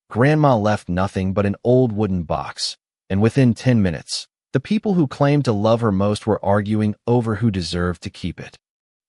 Grandma left nothing but an old wooden box, and within 10 minutes, the people who claimed to love her most were arguing over who deserved to keep it.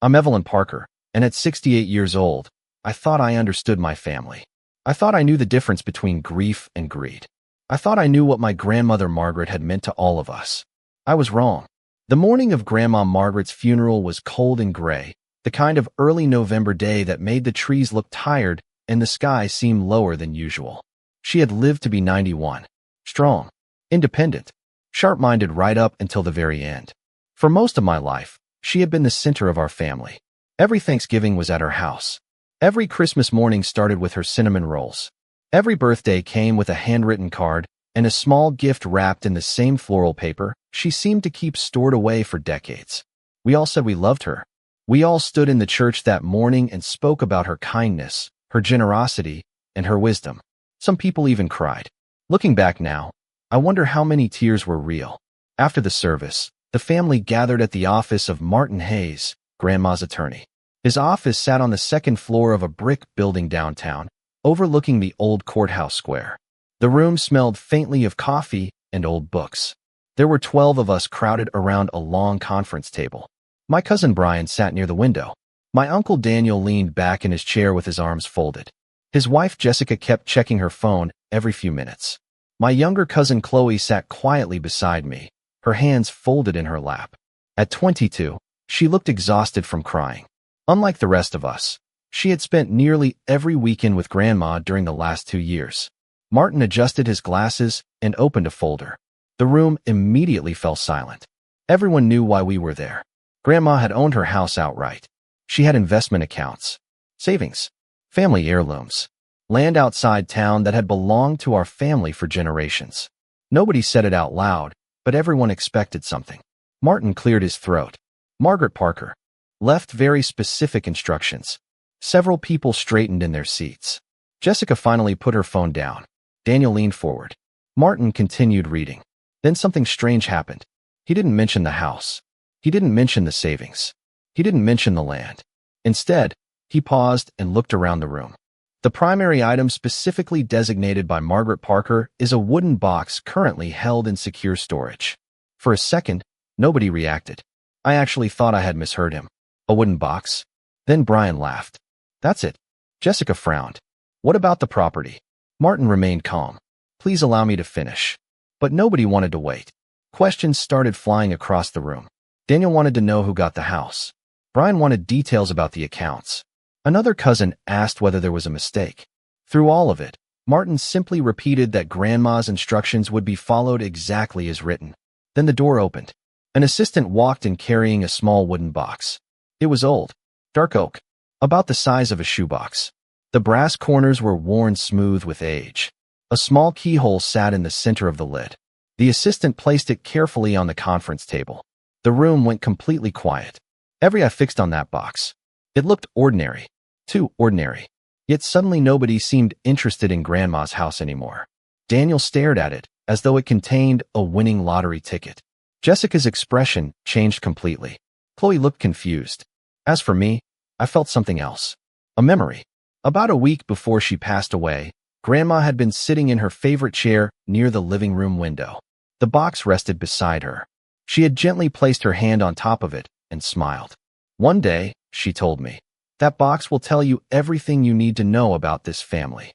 I'm Evelyn Parker, and at 68 years old, I thought I understood my family. I thought I knew the difference between grief and greed. I thought I knew what my grandmother Margaret had meant to all of us. I was wrong. The morning of Grandma Margaret's funeral was cold and gray, the kind of early November day that made the trees look tired and the sky seem lower than usual. She had lived to be 91, strong, independent, sharp-minded right up until the very end. For most of my life, she had been the center of our family. Every Thanksgiving was at her house. Every Christmas morning started with her cinnamon rolls. Every birthday came with a handwritten card and a small gift wrapped in the same floral paper she seemed to keep stored away for decades. We all said we loved her. We all stood in the church that morning and spoke about her kindness, her generosity, and her wisdom. Some people even cried. Looking back now, I wonder how many tears were real. After the service, the family gathered at the office of Martin Hayes, Grandma's attorney. His office sat on the second floor of a brick building downtown, overlooking the old courthouse square. The room smelled faintly of coffee and old books. There were 12 of us crowded around a long conference table. My cousin Brian sat near the window. My uncle Daniel leaned back in his chair with his arms folded. His wife Jessica kept checking her phone every few minutes. My younger cousin Chloe sat quietly beside me, her hands folded in her lap. At 22, she looked exhausted from crying. Unlike the rest of us, she had spent nearly every weekend with Grandma during the last 2 years. Martin adjusted his glasses and opened a folder. The room immediately fell silent. Everyone knew why we were there. Grandma had owned her house outright. She had investment accounts, savings, family heirlooms, land outside town that had belonged to our family for generations. Nobody said it out loud, but everyone expected something. Martin cleared his throat. Margaret Parker left very specific instructions. Several people straightened in their seats. Jessica finally put her phone down. Daniel leaned forward. Martin continued reading. Then something strange happened. He didn't mention the house. He didn't mention the savings. He didn't mention the land. Instead, he paused and looked around the room. The primary item specifically designated by Margaret Parker is a wooden box currently held in secure storage. For a second, nobody reacted. I actually thought I had misheard him. A wooden box? Then Brian laughed. That's it. Jessica frowned. What about the property? Martin remained calm. Please allow me to finish. But nobody wanted to wait. Questions started flying across the room. Daniel wanted to know who got the house. Brian wanted details about the accounts. Another cousin asked whether there was a mistake. Through all of it, Martin simply repeated that Grandma's instructions would be followed exactly as written. Then the door opened. An assistant walked in carrying a small wooden box. It was old, dark oak, about the size of a shoebox. The brass corners were worn smooth with age. A small keyhole sat in the center of the lid. The assistant placed it carefully on the conference table. The room went completely quiet. Every eye fixed on that box. It looked ordinary. Too ordinary. Yet suddenly nobody seemed interested in Grandma's house anymore. Daniel stared at it, as though it contained a winning lottery ticket. Jessica's expression changed completely. Chloe looked confused. As for me, I felt something else. A memory. About a week before she passed away, Grandma had been sitting in her favorite chair near the living room window. The box rested beside her. She had gently placed her hand on top of it and smiled. One day, she told me, that box will tell you everything you need to know about this family.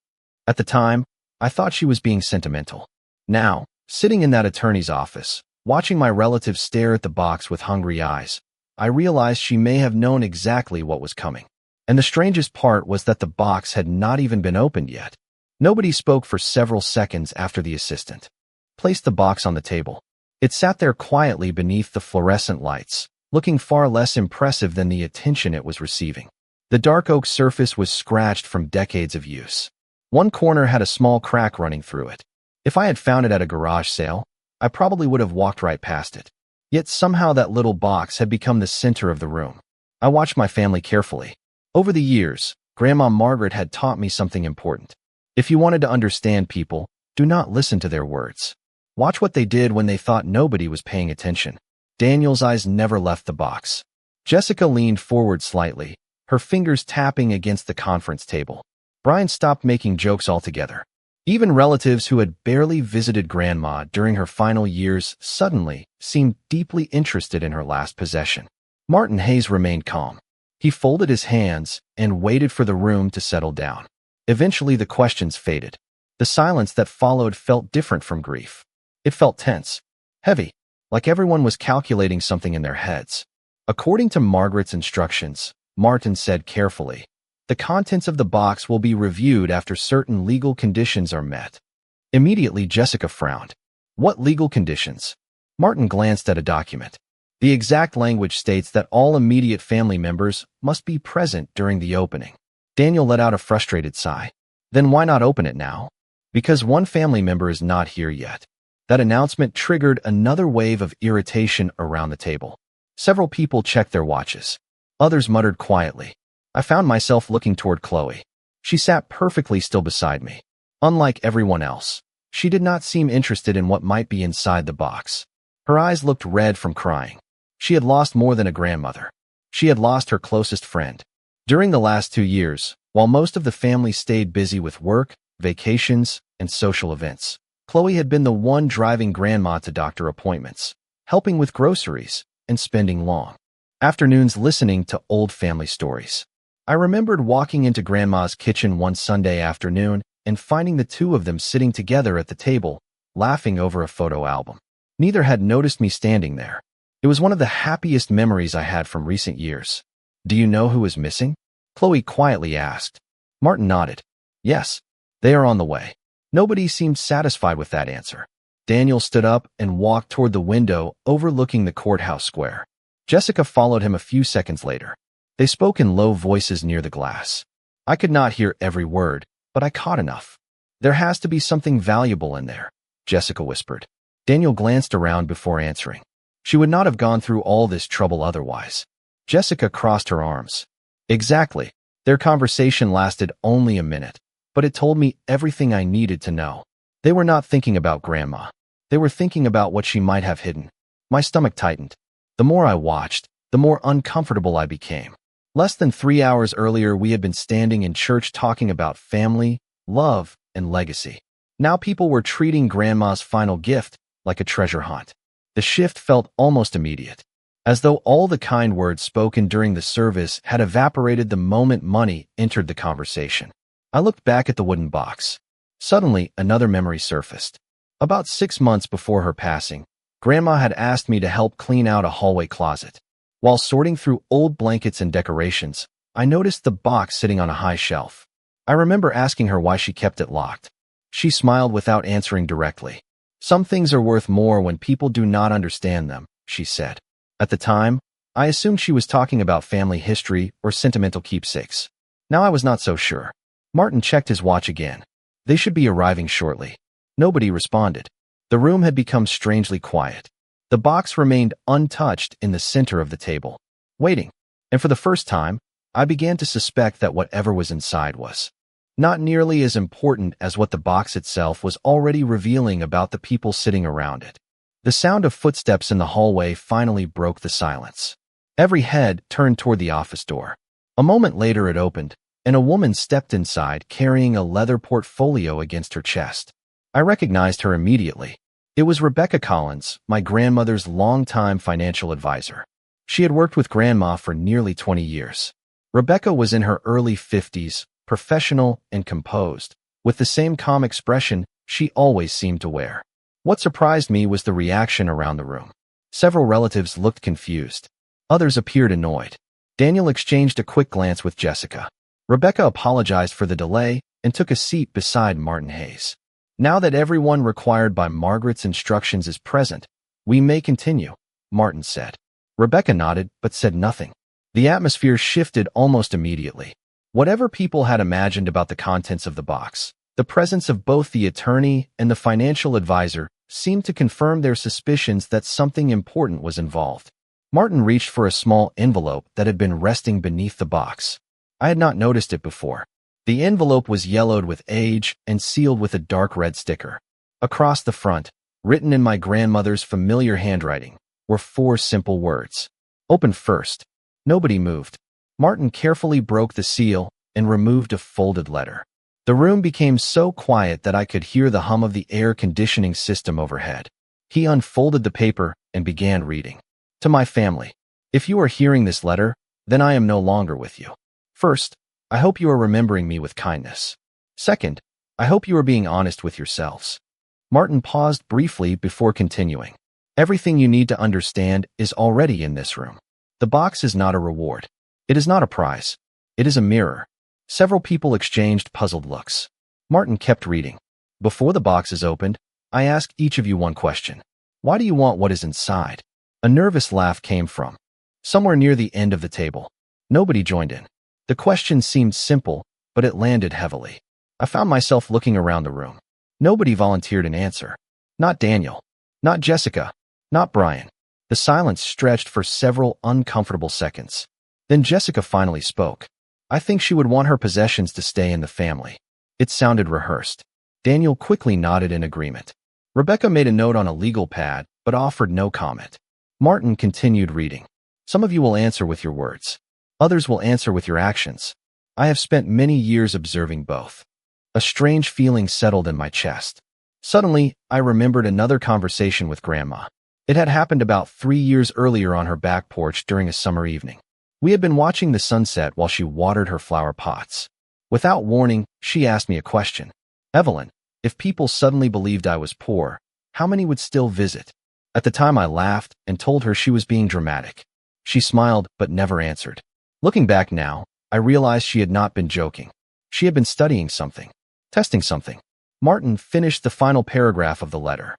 At the time, I thought she was being sentimental. Now, sitting in that attorney's office, watching my relative stare at the box with hungry eyes, I realized she may have known exactly what was coming. And the strangest part was that the box had not even been opened yet. Nobody spoke for several seconds after the assistant placed the box on the table. It sat there quietly beneath the fluorescent lights, looking far less impressive than the attention it was receiving. The dark oak surface was scratched from decades of use. One corner had a small crack running through it. If I had found it at a garage sale, I probably would have walked right past it. Yet somehow that little box had become the center of the room. I watched my family carefully. Over the years, Grandma Margaret had taught me something important. If you wanted to understand people, do not listen to their words. Watch what they did when they thought nobody was paying attention. Daniel's eyes never left the box. Jessica leaned forward slightly, her fingers tapping against the conference table. Brian stopped making jokes altogether. Even relatives who had barely visited Grandma during her final years suddenly seemed deeply interested in her last possession. Martin Hayes remained calm. He folded his hands and waited for the room to settle down. Eventually, the questions faded. The silence that followed felt different from grief. It felt tense, heavy, like everyone was calculating something in their heads. According to Margaret's instructions, Martin said carefully, "The contents of the box will be reviewed after certain legal conditions are met." Immediately, Jessica frowned. What legal conditions? Martin glanced at a document. The exact language states that all immediate family members must be present during the opening. Daniel let out a frustrated sigh. Then why not open it now? Because one family member is not here yet. That announcement triggered another wave of irritation around the table. Several people checked their watches. Others muttered quietly. I found myself looking toward Chloe. She sat perfectly still beside me. Unlike everyone else, she did not seem interested in what might be inside the box. Her eyes looked red from crying. She had lost more than a grandmother. She had lost her closest friend. During the last 2 years, while most of the family stayed busy with work, vacations, and social events, Chloe had been the one driving Grandma to doctor appointments, helping with groceries, and spending long afternoons listening to old family stories. I remembered walking into Grandma's kitchen one Sunday afternoon and finding the two of them sitting together at the table, laughing over a photo album. Neither had noticed me standing there. It was one of the happiest memories I had from recent years. Do you know who is missing? Chloe quietly asked. Martin nodded. Yes, they are on the way. Nobody seemed satisfied with that answer. Daniel stood up and walked toward the window overlooking the courthouse square. Jessica followed him a few seconds later. They spoke in low voices near the glass. I could not hear every word, but I caught enough. There has to be something valuable in there, Jessica whispered. Daniel glanced around before answering. She would not have gone through all this trouble otherwise. Jessica crossed her arms. Exactly. Their conversation lasted only a minute, but it told me everything I needed to know. They were not thinking about Grandma. They were thinking about what she might have hidden. My stomach tightened. The more I watched, the more uncomfortable I became. Less than 3 hours earlier, we had been standing in church talking about family, love, and legacy. Now people were treating Grandma's final gift like a treasure hunt. The shift felt almost immediate, as though all the kind words spoken during the service had evaporated the moment money entered the conversation. I looked back at the wooden box. Suddenly, another memory surfaced. About 6 months before her passing, Grandma had asked me to help clean out a hallway closet. While sorting through old blankets and decorations, I noticed the box sitting on a high shelf. I remember asking her why she kept it locked. She smiled without answering directly. Some things are worth more when people do not understand them, she said. At the time, I assumed she was talking about family history or sentimental keepsakes. Now I was not so sure. Martin checked his watch again. They should be arriving shortly. Nobody responded. The room had become strangely quiet. The box remained untouched in the center of the table, waiting. And for the first time, I began to suspect that whatever was inside was not nearly as important as what the box itself was already revealing about the people sitting around it. The sound of footsteps in the hallway finally broke the silence. Every head turned toward the office door. A moment later it opened, and a woman stepped inside carrying a leather portfolio against her chest. I recognized her immediately. It was Rebecca Collins, my grandmother's longtime financial advisor. She had worked with Grandma for nearly 20 years. Rebecca was in her early 50s, professional and composed, with the same calm expression she always seemed to wear. What surprised me was the reaction around the room. Several relatives looked confused. Others appeared annoyed. Daniel exchanged a quick glance with Jessica. Rebecca apologized for the delay and took a seat beside Martin Hayes. Now that everyone required by Margaret's instructions is present, we may continue, Martin said. Rebecca nodded but said nothing. The atmosphere shifted almost immediately. Whatever people had imagined about the contents of the box, the presence of both the attorney and the financial advisor seemed to confirm their suspicions that something important was involved. Martin reached for a small envelope that had been resting beneath the box. I had not noticed it before. The envelope was yellowed with age and sealed with a dark red sticker. Across the front, written in my grandmother's familiar handwriting, were 4 simple words. Open first. Nobody moved. Martin carefully broke the seal and removed a folded letter. The The room became so quiet that I could hear the hum of the air conditioning system overhead. He unfolded the paper and began reading. To my family, if you are hearing this letter, then I am no longer with you. First, I hope you are remembering me with kindness. Second, I hope you are being honest with yourselves. Martin paused briefly before continuing. Everything you need to understand is already in this room. The box is not a reward. It is not a prize. It is a mirror. Several people exchanged puzzled looks. Martin kept reading. Before the box is opened, I ask each of you one question. Why do you want what is inside? A nervous laugh came from somewhere near the end of the table. Nobody joined in. The question seemed simple, but it landed heavily. I found myself looking around the room. Nobody volunteered an answer. Not Daniel. Not Jessica. Not Brian. The silence stretched for several uncomfortable seconds. Then Jessica finally spoke. I think she would want her possessions to stay in the family. It sounded rehearsed. Daniel quickly nodded in agreement. Rebecca made a note on a legal pad, but offered no comment. Martin continued reading. Some of you will answer with your words. Others will answer with your actions. I have spent many years observing both. A strange feeling settled in my chest. Suddenly, I remembered another conversation with Grandma. It had happened about 3 years earlier on her back porch during a summer evening. We had been watching the sunset while she watered her flower pots. Without warning, she asked me a question. Evelyn, if people suddenly believed I was poor, how many would still visit? At the time I laughed and told her she was being dramatic. She smiled but never answered. Looking back now, I realized she had not been joking. She had been studying something, testing something. Martin finished the final paragraph of the letter.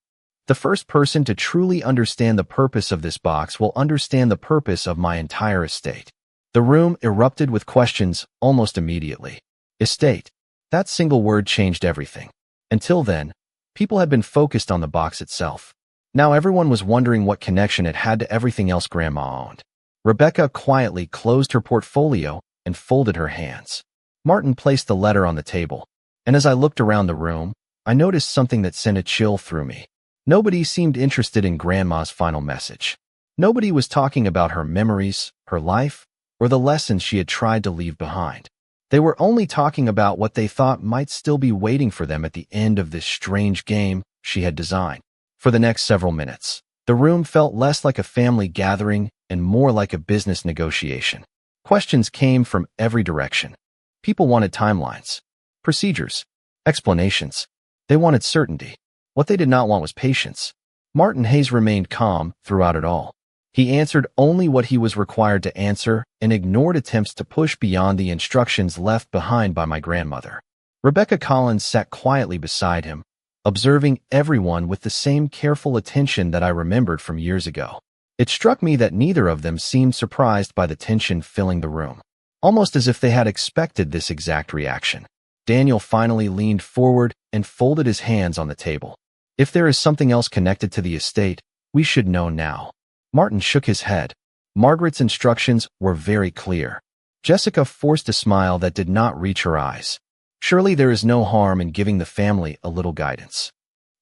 The first person to truly understand the purpose of this box will understand the purpose of my entire estate. The room erupted with questions almost immediately. Estate. That single word changed everything. Until then, people had been focused on the box itself. Now everyone was wondering what connection it had to everything else Grandma owned. Rebecca quietly closed her portfolio and folded her hands. Martin placed the letter on the table, and as I looked around the room, I noticed something that sent a chill through me. Nobody seemed interested in Grandma's final message. Nobody was talking about her memories, her life, or the lessons she had tried to leave behind. They were only talking about what they thought might still be waiting for them at the end of this strange game she had designed. For the next several minutes, the room felt less like a family gathering and more like a business negotiation. Questions came from every direction. People wanted timelines, procedures, explanations. They wanted certainty. What they did not want was patience. Martin Hayes remained calm throughout it all. He answered only what he was required to answer and ignored attempts to push beyond the instructions left behind by my grandmother. Rebecca Collins sat quietly beside him, observing everyone with the same careful attention that I remembered from years ago. It struck me that neither of them seemed surprised by the tension filling the room, almost as if they had expected this exact reaction. Daniel finally leaned forward and folded his hands on the table. If there is something else connected to the estate, we should know now. Martin shook his head. Margaret's instructions were very clear. Jessica forced a smile that did not reach her eyes. Surely there is no harm in giving the family a little guidance.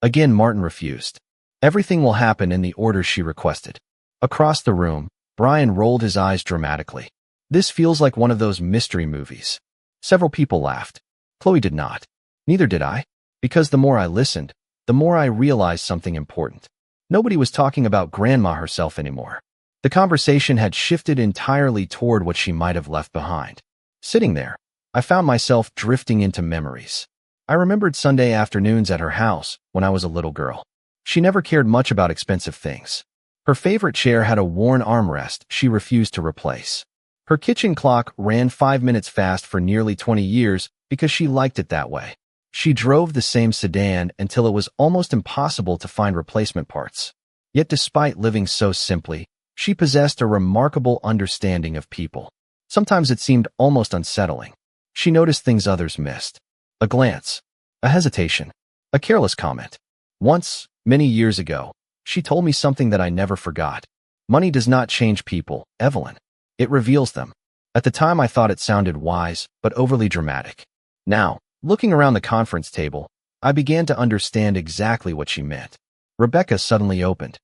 Again, Martin refused. Everything will happen in the order she requested. Across the room, Brian rolled his eyes dramatically. This feels like one of those mystery movies. Several people laughed. Chloe did not. Neither did I. Because the more I listened, the more I realized something important. Nobody was talking about Grandma herself anymore. The conversation had shifted entirely toward what she might have left behind. Sitting there, I found myself drifting into memories. I remembered Sunday afternoons at her house when I was a little girl. She never cared much about expensive things. Her favorite chair had a worn armrest she refused to replace. Her kitchen clock ran 5 minutes fast for nearly 20 years because she liked it that way. She drove the same sedan until it was almost impossible to find replacement parts. Yet despite living so simply, she possessed a remarkable understanding of people. Sometimes it seemed almost unsettling. She noticed things others missed. A glance, a hesitation, a careless comment. Once, many years ago, she told me something that I never forgot. Money does not change people, Evelyn. It reveals them. At the time I thought it sounded wise, but overly dramatic. Now, looking around the conference table, I began to understand exactly what she meant. Rebecca suddenly opened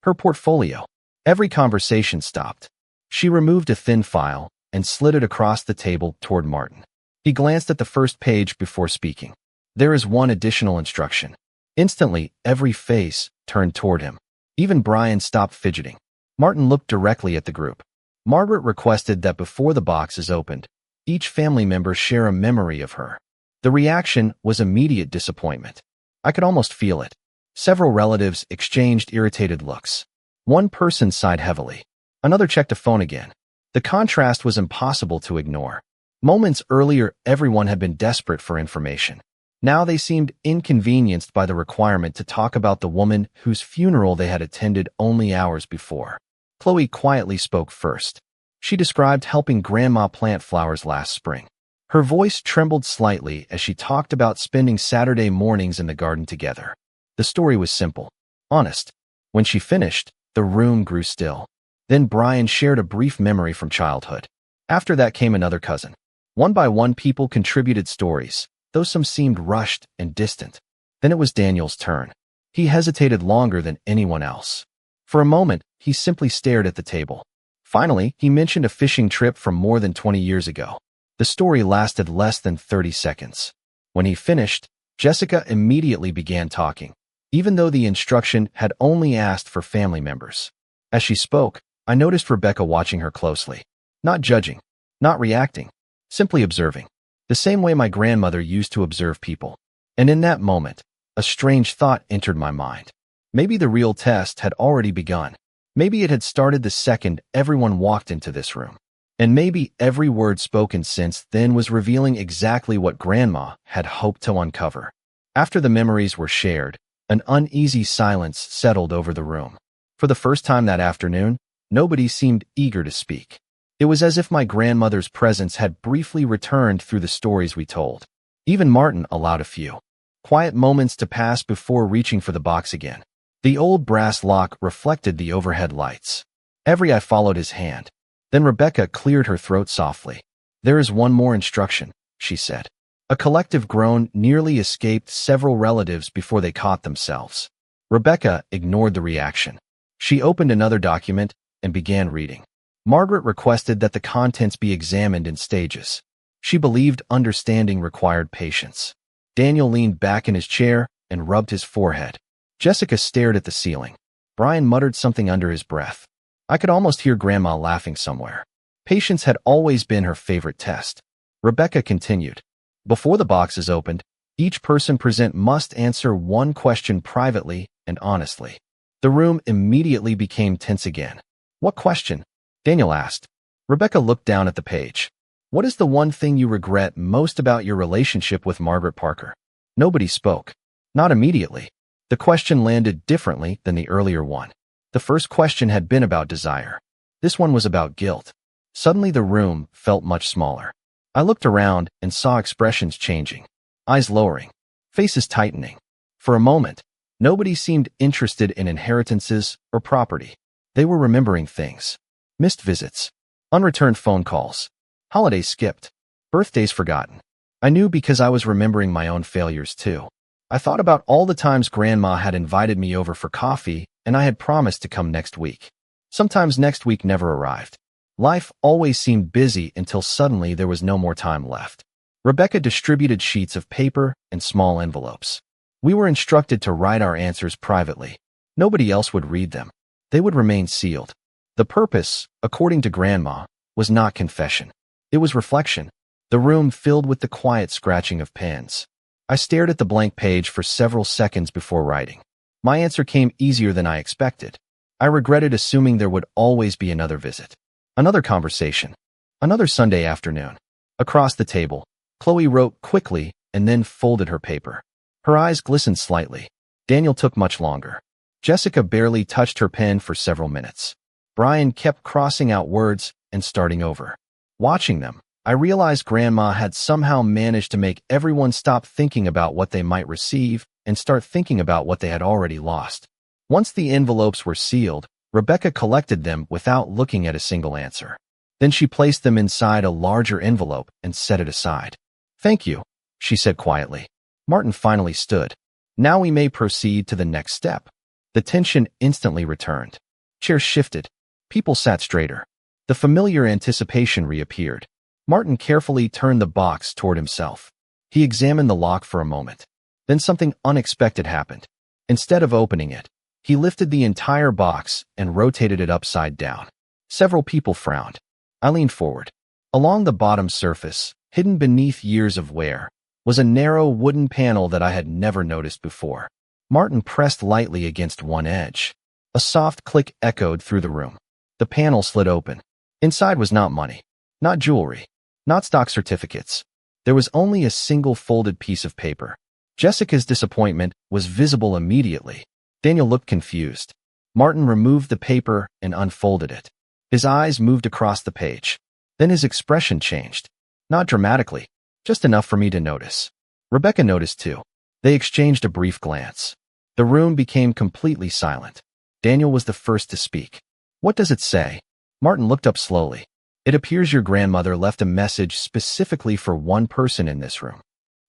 her portfolio. Every conversation stopped. She removed a thin file and slid it across the table toward Martin. He glanced at the first page before speaking. There is one additional instruction. Instantly, every face turned toward him. Even Brian stopped fidgeting. Martin looked directly at the group. Margaret requested that before the box is opened, each family member share a memory of her. The reaction was immediate disappointment. I could almost feel it. Several relatives exchanged irritated looks. One person sighed heavily. Another checked a phone again. The contrast was impossible to ignore. Moments earlier, everyone had been desperate for information. Now they seemed inconvenienced by the requirement to talk about the woman whose funeral they had attended only hours before. Chloe quietly spoke first. She described helping Grandma plant flowers last spring. Her voice trembled slightly as she talked about spending Saturday mornings in the garden together. The story was simple, honest. When she finished, the room grew still. Then Brian shared a brief memory from childhood. After that came another cousin. One by one, people contributed stories, though some seemed rushed and distant. Then it was Daniel's turn. He hesitated longer than anyone else. For a moment, he simply stared at the table. Finally, he mentioned a fishing trip from more than 20 years ago. The story lasted less than 30 seconds. When he finished, Jessica immediately began talking, even though the instruction had only asked for family members. As she spoke, I noticed Rebecca watching her closely. Not judging, not reacting, simply observing. The same way my grandmother used to observe people. And in that moment, a strange thought entered my mind. Maybe the real test had already begun. Maybe it had started the second everyone walked into this room. And maybe every word spoken since then was revealing exactly what Grandma had hoped to uncover. After the memories were shared, an uneasy silence settled over the room. For the first time that afternoon, nobody seemed eager to speak. It was as if my grandmother's presence had briefly returned through the stories we told. Even Martin allowed a few quiet moments to pass before reaching for the box again. The old brass lock reflected the overhead lights. Every eye followed his hand. Then Rebecca cleared her throat softly. "There is one more instruction," she said. A collective groan nearly escaped several relatives before they caught themselves. Rebecca ignored the reaction. She opened another document and began reading. Margaret requested that the contents be examined in stages. She believed understanding required patience. Daniel leaned back in his chair and rubbed his forehead. Jessica stared at the ceiling. Brian muttered something under his breath. I could almost hear Grandma laughing somewhere. Patience had always been her favorite test. Rebecca continued. Before the box is opened, each person present must answer one question privately and honestly. The room immediately became tense again. What question? Daniel asked. Rebecca looked down at the page. What is the one thing you regret most about your relationship with Margaret Parker? Nobody spoke. Not immediately. The question landed differently than the earlier one. The first question had been about desire. This one was about guilt. Suddenly the room felt much smaller. I looked around and saw expressions changing. Eyes lowering. Faces tightening. For a moment, nobody seemed interested in inheritances or property. They were remembering things. Missed visits. Unreturned phone calls. Holidays skipped. Birthdays forgotten. I knew because I was remembering my own failures too. I thought about all the times Grandma had invited me over for coffee and I had promised to come next week. Sometimes next week never arrived. Life always seemed busy until suddenly there was no more time left. Rebecca distributed sheets of paper and small envelopes. We were instructed to write our answers privately. Nobody else would read them. They would remain sealed. The purpose, according to Grandma, was not confession. It was reflection. The room filled with the quiet scratching of pens. I stared at the blank page for several seconds before writing. My answer came easier than I expected. I regretted assuming there would always be another visit. Another conversation. Another Sunday afternoon. Across the table, Chloe wrote quickly and then folded her paper. Her eyes glistened slightly. Daniel took much longer. Jessica barely touched her pen for several minutes. Brian kept crossing out words and starting over. Watching them, I realized Grandma had somehow managed to make everyone stop thinking about what they might receive and start thinking about what they had already lost. Once the envelopes were sealed, Rebecca collected them without looking at a single answer. Then she placed them inside a larger envelope and set it aside. "Thank you," she said quietly. Martin finally stood. "Now we may proceed to the next step." The tension instantly returned. Chairs shifted. People sat straighter. The familiar anticipation reappeared. Martin carefully turned the box toward himself. He examined the lock for a moment. Then something unexpected happened. Instead of opening it, he lifted the entire box and rotated it upside down. Several people frowned. I leaned forward. Along the bottom surface, hidden beneath years of wear, was a narrow wooden panel that I had never noticed before. Martin pressed lightly against one edge. A soft click echoed through the room. The panel slid open. Inside was not money, not jewelry, not stock certificates. There was only a single folded piece of paper. Jessica's disappointment was visible immediately. Daniel looked confused. Martin removed the paper and unfolded it. His eyes moved across the page. Then his expression changed. Not dramatically, just enough for me to notice. Rebecca noticed too. They exchanged a brief glance. The room became completely silent. Daniel was the first to speak. "What does it say?" Martin looked up slowly. "It appears your grandmother left a message specifically for one person in this room."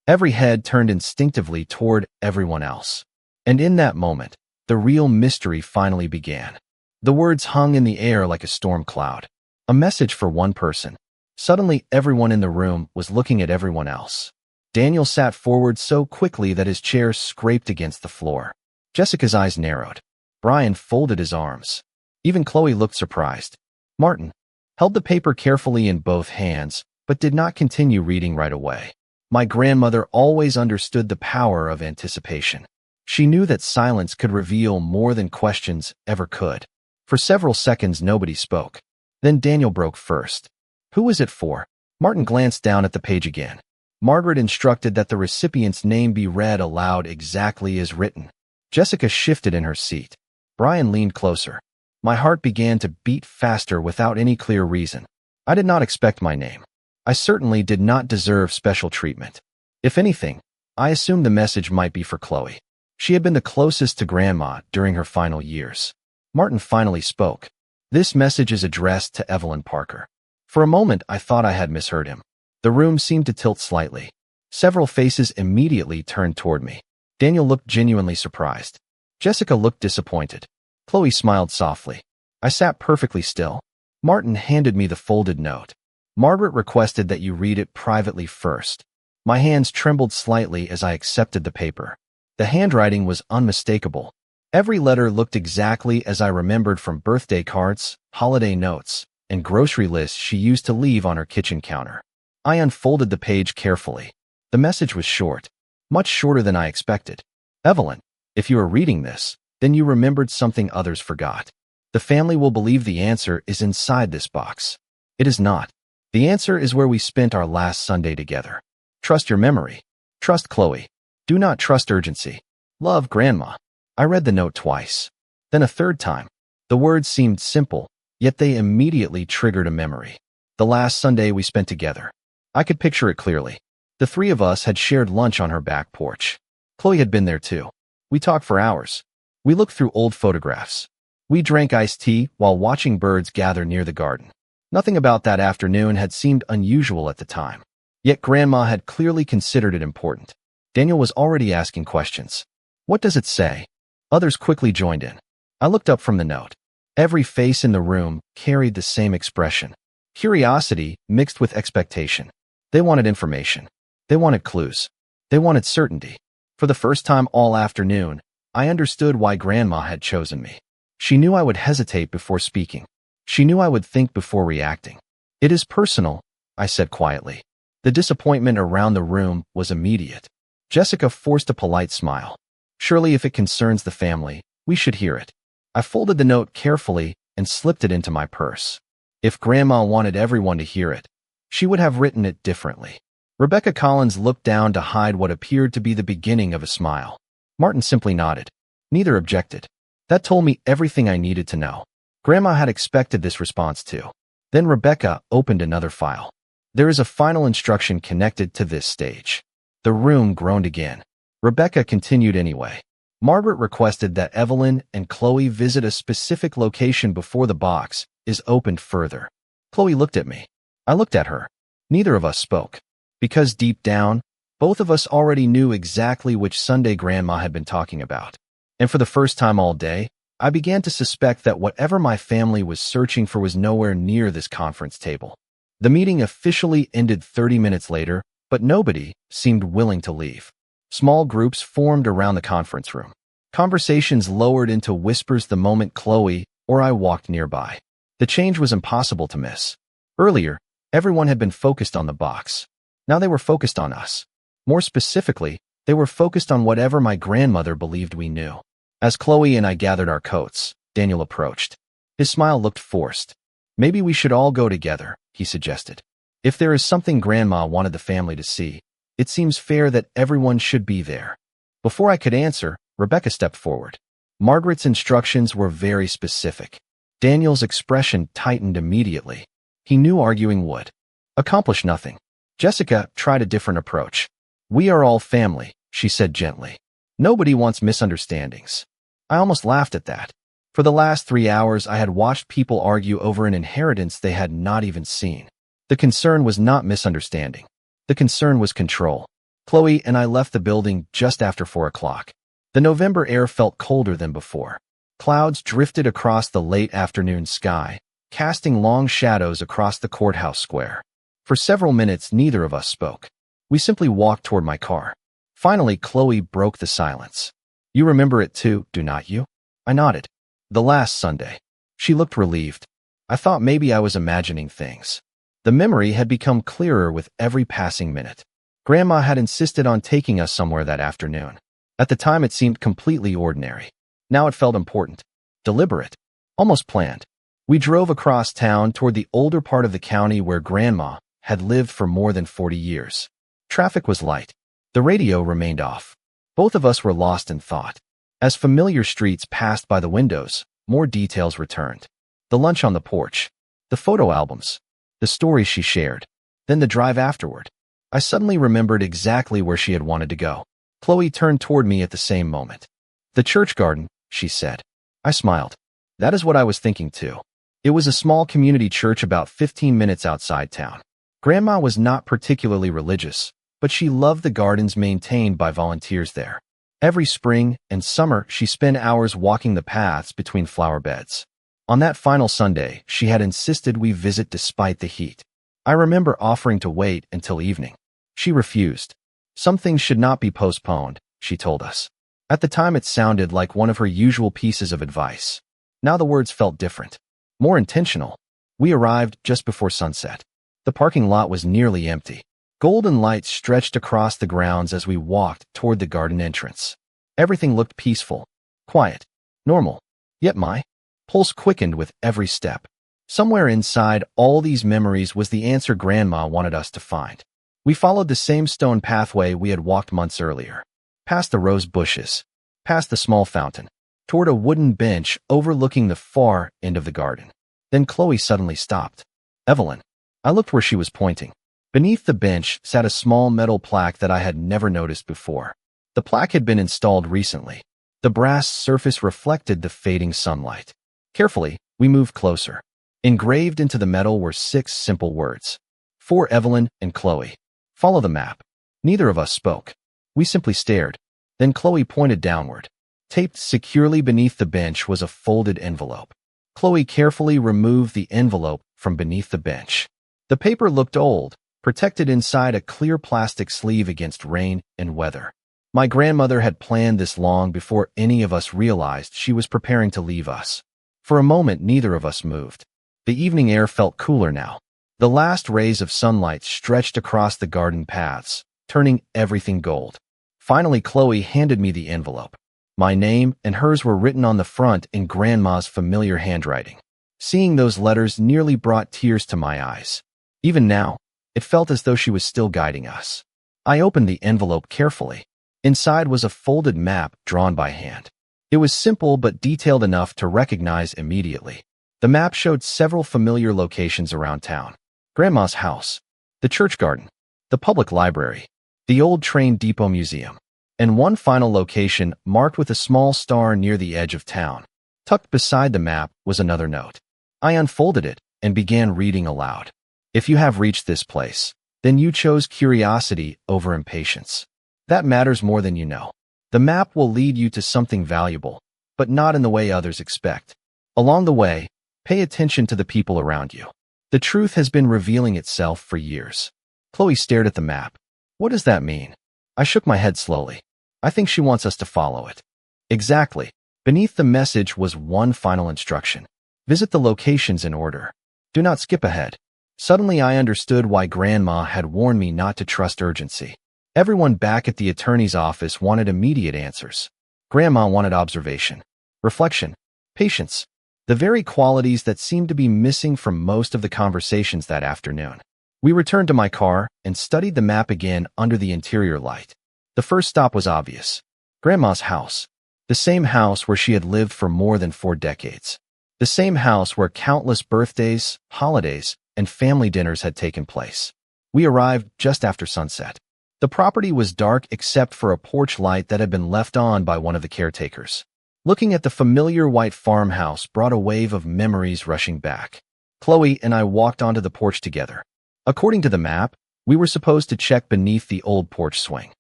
Every head turned instinctively toward everyone else. And in that moment, the real mystery finally began. The words hung in the air like a storm cloud. A message for one person. Suddenly, everyone in the room was looking at everyone else. Daniel sat forward so quickly that his chair scraped against the floor. Jessica's eyes narrowed. Brian folded his arms. Even Chloe looked surprised. Martin held the paper carefully in both hands, but did not continue reading right away. My grandmother always understood the power of anticipation. She knew that silence could reveal more than questions ever could. For several seconds, nobody spoke. Then Daniel broke first. "Who was it for?" Martin glanced down at the page again. Margaret instructed that the recipient's name be read aloud exactly as written. Jessica shifted in her seat. Brian leaned closer. My heart began to beat faster without any clear reason. I did not expect my name. I certainly did not deserve special treatment. If anything, I assumed the message might be for Chloe. She had been the closest to Grandma during her final years. Martin finally spoke. "This message is addressed to Evelyn Parker." For a moment, I thought I had misheard him. The room seemed to tilt slightly. Several faces immediately turned toward me. Daniel looked genuinely surprised. Jessica looked disappointed. Chloe smiled softly. I sat perfectly still. Martin handed me the folded note. "Margaret requested that you read it privately first." My hands trembled slightly as I accepted the paper. The handwriting was unmistakable. Every letter looked exactly as I remembered from birthday cards, holiday notes, and grocery lists she used to leave on her kitchen counter. I unfolded the page carefully. The message was short, much shorter than I expected. "Evelyn, if you are reading this, then you remembered something others forgot. The family will believe the answer is inside this box. It is not. The answer is where we spent our last Sunday together. Trust your memory. Trust Chloe. Do not trust urgency. Love, Grandma." I read the note twice. Then a third time. The words seemed simple, yet they immediately triggered a memory. The last Sunday we spent together. I could picture it clearly. The three of us had shared lunch on her back porch. Chloe had been there too. We talked for hours. We looked through old photographs. We drank iced tea while watching birds gather near the garden. Nothing about that afternoon had seemed unusual at the time. Yet Grandma had clearly considered it important. Daniel was already asking questions. "What does it say?" Others quickly joined in. I looked up from the note. Every face in the room carried the same expression. Curiosity mixed with expectation. They wanted information. They wanted clues. They wanted certainty. For the first time all afternoon, I understood why Grandma had chosen me. She knew I would hesitate before speaking. She knew I would think before reacting. "It is personal," I said quietly. The disappointment around the room was immediate. Jessica forced a polite smile. "Surely if it concerns the family, we should hear it." I folded the note carefully and slipped it into my purse. If Grandma wanted everyone to hear it, she would have written it differently. Rebecca Collins looked down to hide what appeared to be the beginning of a smile. Martin simply nodded. Neither objected. That told me everything I needed to know. Grandma had expected this response too. Then Rebecca opened another file. There is a final instruction connected to this stage. The room groaned again. Rebecca continued anyway. Margaret requested that Evelyn and Chloe visit a specific location before the box is opened further. Chloe looked at me. I looked at her. Neither of us spoke. Because deep down, both of us already knew exactly which Sunday Grandma had been talking about. And for the first time all day, I began to suspect that whatever my family was searching for was nowhere near this conference table. The meeting officially ended 30 minutes later, but nobody seemed willing to leave. Small groups formed around the conference room. Conversations lowered into whispers the moment Chloe or I walked nearby. The change was impossible to miss. Earlier, everyone had been focused on the box. Now they were focused on us. More specifically, they were focused on whatever my grandmother believed we knew. As Chloe and I gathered our coats, Daniel approached. His smile looked forced. "Maybe we should all go together," he suggested. "If there is something Grandma wanted the family to see, it seems fair that everyone should be there." Before I could answer, Rebecca stepped forward. Margaret's instructions were very specific. Daniel's expression tightened immediately. He knew arguing would accomplish nothing. Jessica tried a different approach. "We are all family," she said gently. "Nobody wants misunderstandings." I almost laughed at that. For the last 3 hours, I had watched people argue over an inheritance they had not even seen. The concern was not misunderstanding. The concern was control. Chloe and I left the building just after 4 o'clock. The November air felt colder than before. Clouds drifted across the late afternoon sky, casting long shadows across the courthouse square. For several minutes, neither of us spoke. We simply walked toward my car. Finally, Chloe broke the silence. "You remember it too, do not you?" I nodded. "The last Sunday." She looked relieved. I thought maybe I was imagining things. The memory had become clearer with every passing minute. Grandma had insisted on taking us somewhere that afternoon. At the time, it seemed completely ordinary. Now it felt important, deliberate, almost planned. We drove across town toward the older part of the county where Grandma had lived for more than 40 years. Traffic was light. The radio remained off. Both of us were lost in thought. As familiar streets passed by the windows, more details returned. The lunch on the porch, the photo albums, the stories she shared, then the drive afterward. I suddenly remembered exactly where she had wanted to go. Chloe turned toward me at the same moment. "The church garden," she said. I smiled. That is what I was thinking too. It was a small community church about 15 minutes outside town. Grandma was not particularly religious, but she loved the gardens maintained by volunteers there. Every spring and summer, she spent hours walking the paths between flower beds. On that final Sunday, she had insisted we visit despite the heat. I remember offering to wait until evening. She refused. Some things should not be postponed, she told us. At the time, it sounded like one of her usual pieces of advice. Now the words felt different, more intentional. We arrived just before sunset. The parking lot was nearly empty. Golden lights stretched across the grounds as we walked toward the garden entrance. Everything looked peaceful, quiet, normal. Yet my pulse quickened with every step. Somewhere inside all these memories was the answer Grandma wanted us to find. We followed the same stone pathway we had walked months earlier, past the rose bushes, past the small fountain, toward a wooden bench overlooking the far end of the garden. Then Chloe suddenly stopped. "Evelyn." I looked where she was pointing. Beneath the bench sat a small metal plaque that I had never noticed before. The plaque had been installed recently. The brass surface reflected the fading sunlight. Carefully, we moved closer. Engraved into the metal were 6 simple words. "For Evelyn and Chloe. Follow the map." Neither of us spoke. We simply stared. Then Chloe pointed downward. Taped securely beneath the bench was a folded envelope. Chloe carefully removed the envelope from beneath the bench. The paper looked old, protected inside a clear plastic sleeve against rain and weather. My grandmother had planned this long before any of us realized she was preparing to leave us. For a moment, neither of us moved. The evening air felt cooler now. The last rays of sunlight stretched across the garden paths, turning everything gold. Finally, Chloe handed me the envelope. My name and hers were written on the front in Grandma's familiar handwriting. Seeing those letters nearly brought tears to my eyes. Even now, it felt as though she was still guiding us. I opened the envelope carefully. Inside was a folded map drawn by hand. It was simple but detailed enough to recognize immediately. The map showed several familiar locations around town. Grandma's house, the church garden, the public library, the old train depot museum, and one final location marked with a small star near the edge of town. Tucked beside the map was another note. I unfolded it and began reading aloud. "If you have reached this place, then you chose curiosity over impatience. That matters more than you know. The map will lead you to something valuable, but not in the way others expect. Along the way, pay attention to the people around you. The truth has been revealing itself for years. Chloe stared at the map. What does that mean? I shook my head slowly. I think she wants us to follow it. Exactly. Beneath the message was one final instruction. Visit the locations in order. Do not skip ahead. Suddenly I understood why Grandma had warned me not to trust urgency. Everyone back at the attorney's office wanted immediate answers. Grandma wanted observation, reflection, patience, the very qualities that seemed to be missing from most of the conversations that afternoon. We returned to my car and studied the map again under the interior light. The first stop was obvious. Grandma's house. The same house where she had lived for more than 4 decades. The same house where countless birthdays, holidays, and family dinners had taken place. We arrived just after sunset. The property was dark except for a porch light that had been left on by one of the caretakers. Looking at the familiar white farmhouse brought a wave of memories rushing back. Chloe and I walked onto the porch together. According to the map, we were supposed to check beneath the old porch swing.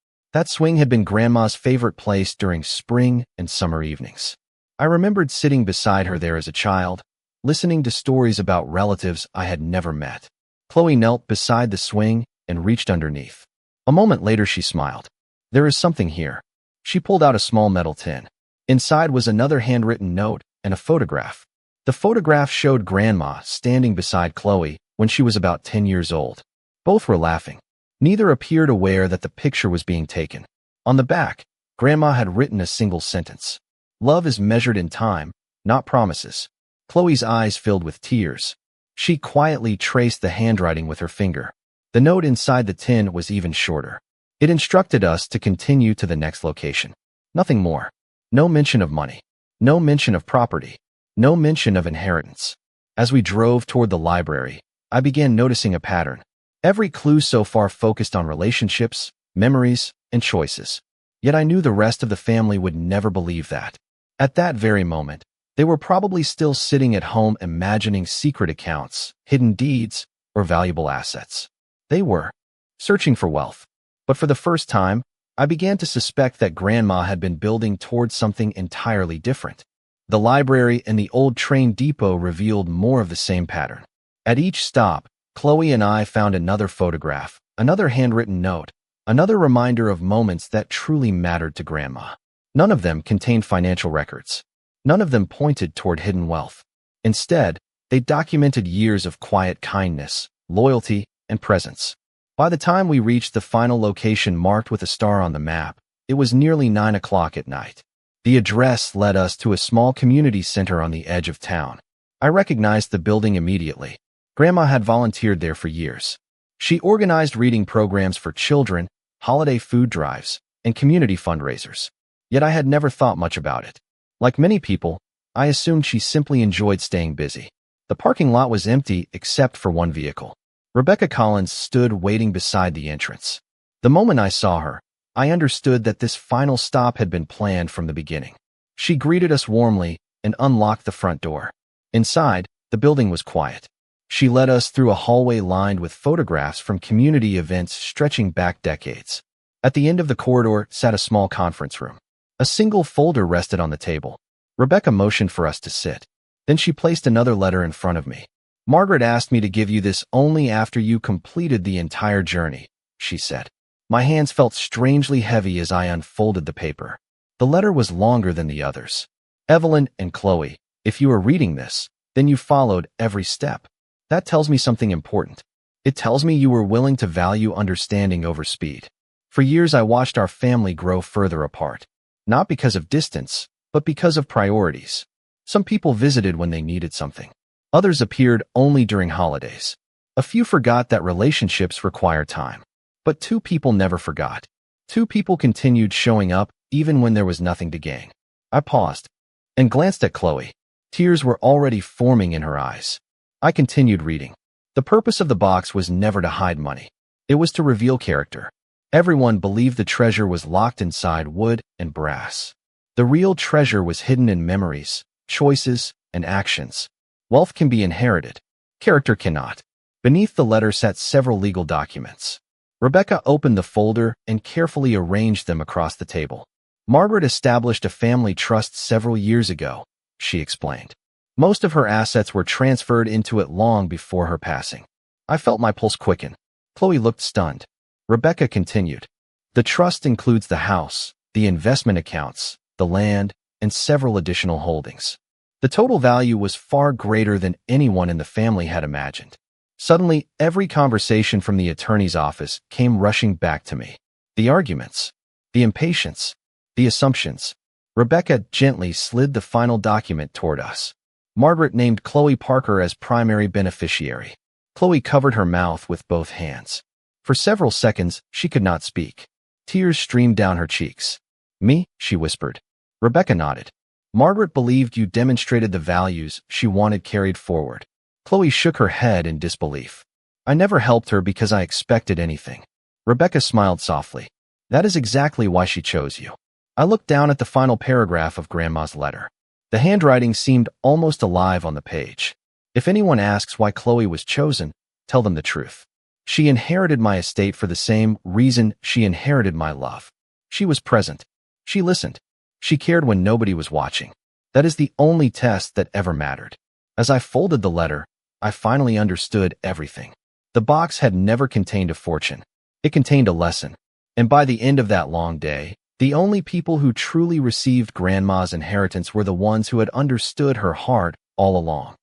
That swing had been Grandma's favorite place during spring and summer evenings. I remembered sitting beside her there as a child, listening to stories about relatives I had never met. Chloe knelt beside the swing and reached underneath. A moment later she smiled. There is something here. She pulled out a small metal tin. Inside was another handwritten note and a photograph. The photograph showed Grandma standing beside Chloe when she was about 10 years old. Both were laughing. Neither appeared aware that the picture was being taken. On the back, Grandma had written a single sentence. Love is measured in time, not promises. Chloe's eyes filled with tears. She quietly traced the handwriting with her finger. The note inside the tin was even shorter. It instructed us to continue to the next location. Nothing more. No mention of money. No mention of property. No mention of inheritance. As we drove toward the library, I began noticing a pattern. Every clue so far focused on relationships, memories, and choices. Yet I knew the rest of the family would never believe that. At that very moment, they were probably still sitting at home imagining secret accounts, hidden deeds, or valuable assets. They were searching for wealth. But for the first time, I began to suspect that Grandma had been building towards something entirely different. The library and the old train depot revealed more of the same pattern. At each stop, Chloe and I found another photograph, another handwritten note, another reminder of moments that truly mattered to Grandma. None of them contained financial records. None of them pointed toward hidden wealth. Instead, they documented years of quiet kindness, loyalty, and presence. By the time we reached the final location marked with a star on the map, it was nearly 9 o'clock at night. The address led us to a small community center on the edge of town. I recognized the building immediately. Grandma had volunteered there for years. She organized reading programs for children, holiday food drives, and community fundraisers. Yet I had never thought much about it. Like many people, I assumed she simply enjoyed staying busy. The parking lot was empty except for one vehicle. Rebecca Collins stood waiting beside the entrance. The moment I saw her, I understood that this final stop had been planned from the beginning. She greeted us warmly and unlocked the front door. Inside, the building was quiet. She led us through a hallway lined with photographs from community events stretching back decades. At the end of the corridor sat a small conference room. A single folder rested on the table. Rebecca motioned for us to sit. Then she placed another letter in front of me. Margaret asked me to give you this only after you completed the entire journey, she said. My hands felt strangely heavy as I unfolded the paper. The letter was longer than the others. Evelyn and Chloe, if you are reading this, then you followed every step. That tells me something important. It tells me you were willing to value understanding over speed. For years I watched our family grow further apart. Not because of distance, but because of priorities. Some people visited when they needed something. Others appeared only during holidays. A few forgot that relationships require time. But 2 people never forgot. 2 people continued showing up even when there was nothing to gain. I paused and glanced at Chloe. Tears were already forming in her eyes. I continued reading. The purpose of the box was never to hide money. It was to reveal character. Everyone believed the treasure was locked inside wood and brass. The real treasure was hidden in memories, choices, and actions. Wealth can be inherited. Character cannot. Beneath the letter sat several legal documents. Rebecca opened the folder and carefully arranged them across the table. Margaret established a family trust several years ago, she explained. Most of her assets were transferred into it long before her passing. I felt my pulse quicken. Chloe looked stunned. Rebecca continued. The trust includes the house, the investment accounts, the land, and several additional holdings. The total value was far greater than anyone in the family had imagined. Suddenly, every conversation from the attorney's office came rushing back to me. The arguments, the impatience, the assumptions. Rebecca gently slid the final document toward us. Margaret named Chloe Parker as primary beneficiary. Chloe covered her mouth with both hands. For several seconds, she could not speak. Tears streamed down her cheeks. Me, she whispered. Rebecca nodded. Margaret believed you demonstrated the values she wanted carried forward. Chloe shook her head in disbelief. I never helped her because I expected anything. Rebecca smiled softly. That is exactly why she chose you. I looked down at the final paragraph of Grandma's letter. The handwriting seemed almost alive on the page. If anyone asks why Chloe was chosen, tell them the truth. She inherited my estate for the same reason she inherited my love. She was present. She listened. She cared when nobody was watching. That is the only test that ever mattered. As I folded the letter, I finally understood everything. The box had never contained a fortune. It contained a lesson. And by the end of that long day, the only people who truly received Grandma's inheritance were the ones who had understood her heart all along.